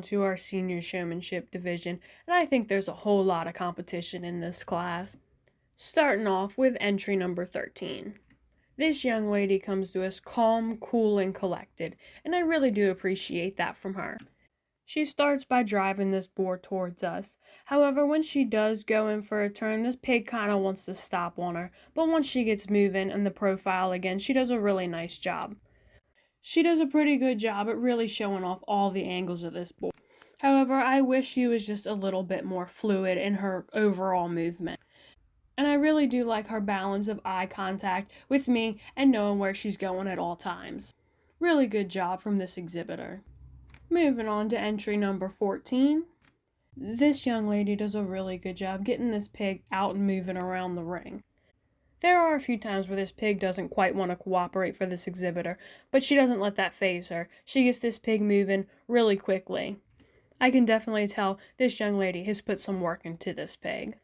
to our senior showmanship division, and I think there's a whole lot of competition in this class. Starting off with entry number 13. This young lady comes to us calm, cool, and collected, and I really do appreciate that from her. She starts by driving this boar towards us. However, when she does go in for a turn, this pig kind of wants to stop on her, but once she gets moving in the profile again, she does a really nice job. She does a pretty good job at really showing off all the angles of this boar. However, I wish she was just a little bit more fluid in her overall movement. And I really do like her balance of eye contact with me and knowing where she's going at all times. Really good job from this exhibitor. Moving on to entry number 14. This young lady does a really good job getting this pig out and moving around the ring. There are a few times where this pig doesn't quite want to cooperate for this exhibitor, but she doesn't let that faze her. She gets this pig moving really quickly. I can definitely tell this young lady has put some work into this pig.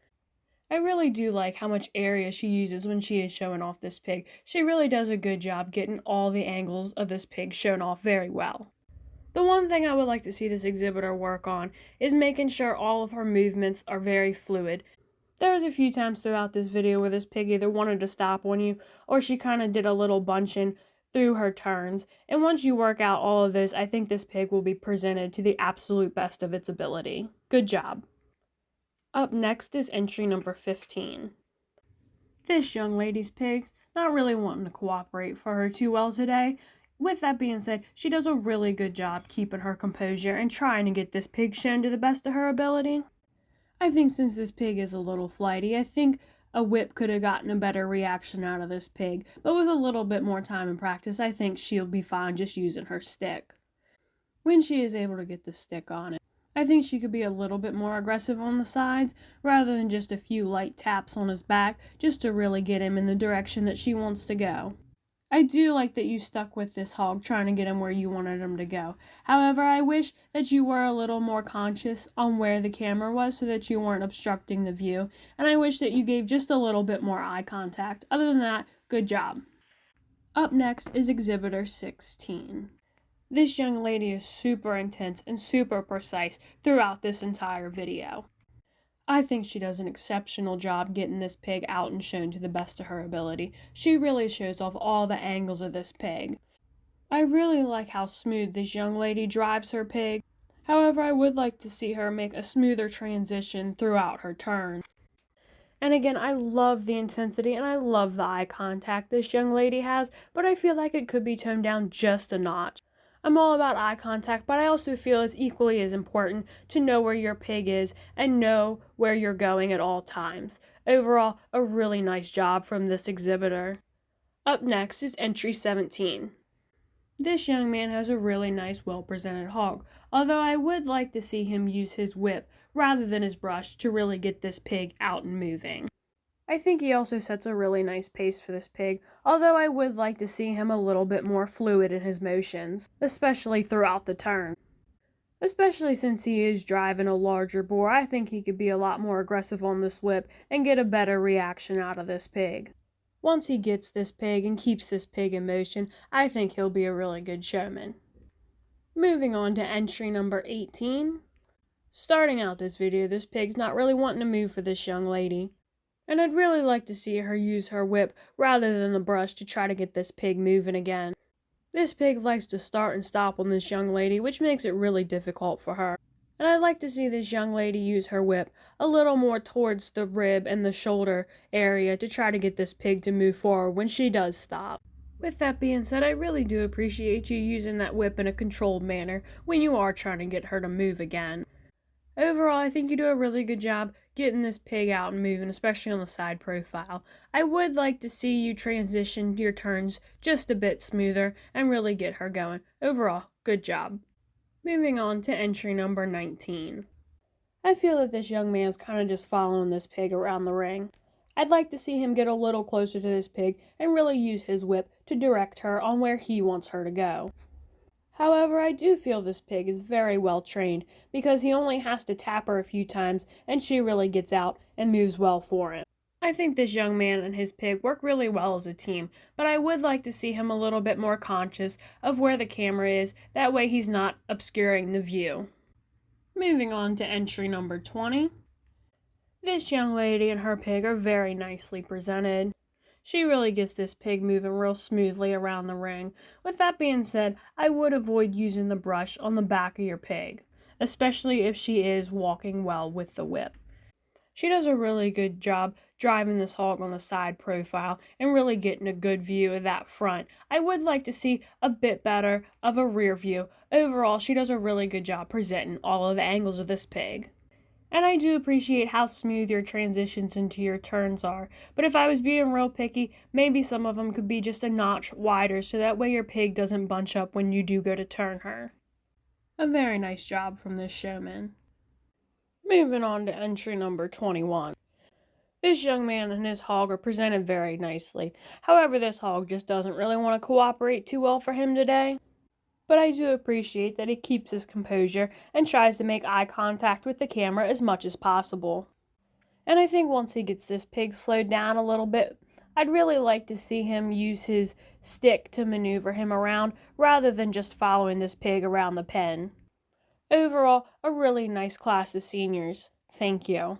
I really do like how much area she uses when she is showing off this pig. She really does a good job getting all the angles of this pig shown off very well. The one thing I would like to see this exhibitor work on is making sure all of her movements are very fluid. There was a few times throughout this video where this pig either wanted to stop on you or she kind of did a little bunching through her turns. And once you work out all of this, I think this pig will be presented to the absolute best of its ability. Good job. Up next is entry number 15. This young lady's pig's not really wanting to cooperate for her too well today. With that being said, she does a really good job keeping her composure and trying to get this pig shown to the best of her ability. I think since this pig is a little flighty, I think a whip could have gotten a better reaction out of this pig, but with a little bit more time and practice, I think she'll be fine just using her stick. When she is able to get the stick on it, I think she could be a little bit more aggressive on the sides, rather than just a few light taps on his back, just to really get him in the direction that she wants to go. I do like that you stuck with this hog trying to get him where you wanted him to go. However, I wish that you were a little more conscious on where the camera was so that you weren't obstructing the view. And I wish that you gave just a little bit more eye contact. Other than that, good job. Up next is exhibitor 16. This young lady is super intense and super precise throughout this entire video. I think she does an exceptional job getting this pig out and shown to the best of her ability. She really shows off all the angles of this pig. I really like how smooth this young lady drives her pig. However, I would like to see her make a smoother transition throughout her turn. And again, I love the intensity and I love the eye contact this young lady has, but I feel like it could be toned down just a notch. I'm all about eye contact, but I also feel it's equally as important to know where your pig is and know where you're going at all times. Overall, a really nice job from this exhibitor. Up next is entry 17. This young man has a really nice, well-presented hog, although I would like to see him use his whip rather than his brush to really get this pig out and moving. I think he also sets a really nice pace for this pig, although I would like to see him a little bit more fluid in his motions, especially throughout the turn. Especially since he is driving a larger boar, I think he could be a lot more aggressive on this whip and get a better reaction out of this pig. Once he gets this pig and keeps this pig in motion, I think he'll be a really good showman. Moving on to entry number 18. Starting out this video, this pig's not really wanting to move for this young lady. And I'd really like to see her use her whip rather than the brush to try to get this pig moving again. This pig likes to start and stop on this young lady, which makes it really difficult for her. And I'd like to see this young lady use her whip a little more towards the rib and the shoulder area to try to get this pig to move forward when she does stop. With that being said, I really do appreciate you using that whip in a controlled manner when you are trying to get her to move again. Overall, I think you do a really good job getting this pig out and moving, especially on the side profile. I would like to see you transition your turns just a bit smoother and really get her going. Overall, good job. Moving on to entry number 19. I feel that this young man's kind of just following this pig around the ring. I'd like to see him get a little closer to this pig and really use his whip to direct her on where he wants her to go. However, I do feel this pig is very well trained because he only has to tap her a few times and she really gets out and moves well for him. I think this young man and his pig work really well as a team, but I would like to see him a little bit more conscious of where the camera is, that way he's not obscuring the view. Moving on to entry number 20. This young lady and her pig are very nicely presented. She really gets this pig moving real smoothly around the ring. With that being said, I would avoid using the brush on the back of your pig, especially if she is walking well with the whip. She does a really good job driving this hog on the side profile and really getting a good view of that front. I would like to see a bit better of a rear view. Overall, she does a really good job presenting all of the angles of this pig. And I do appreciate how smooth your transitions into your turns are. But if I was being real picky, maybe some of them could be just a notch wider so that way your pig doesn't bunch up when you do go to turn her. A very nice job from this showman. Moving on to entry number 21. This young man and his hog are presented very nicely. However, this hog just doesn't really want to cooperate too well for him today. But I do appreciate that he keeps his composure and tries to make eye contact with the camera as much as possible. And I think once he gets this pig slowed down a little bit, I'd really like to see him use his stick to maneuver him around rather than just following this pig around the pen. Overall, a really nice class of seniors. Thank you.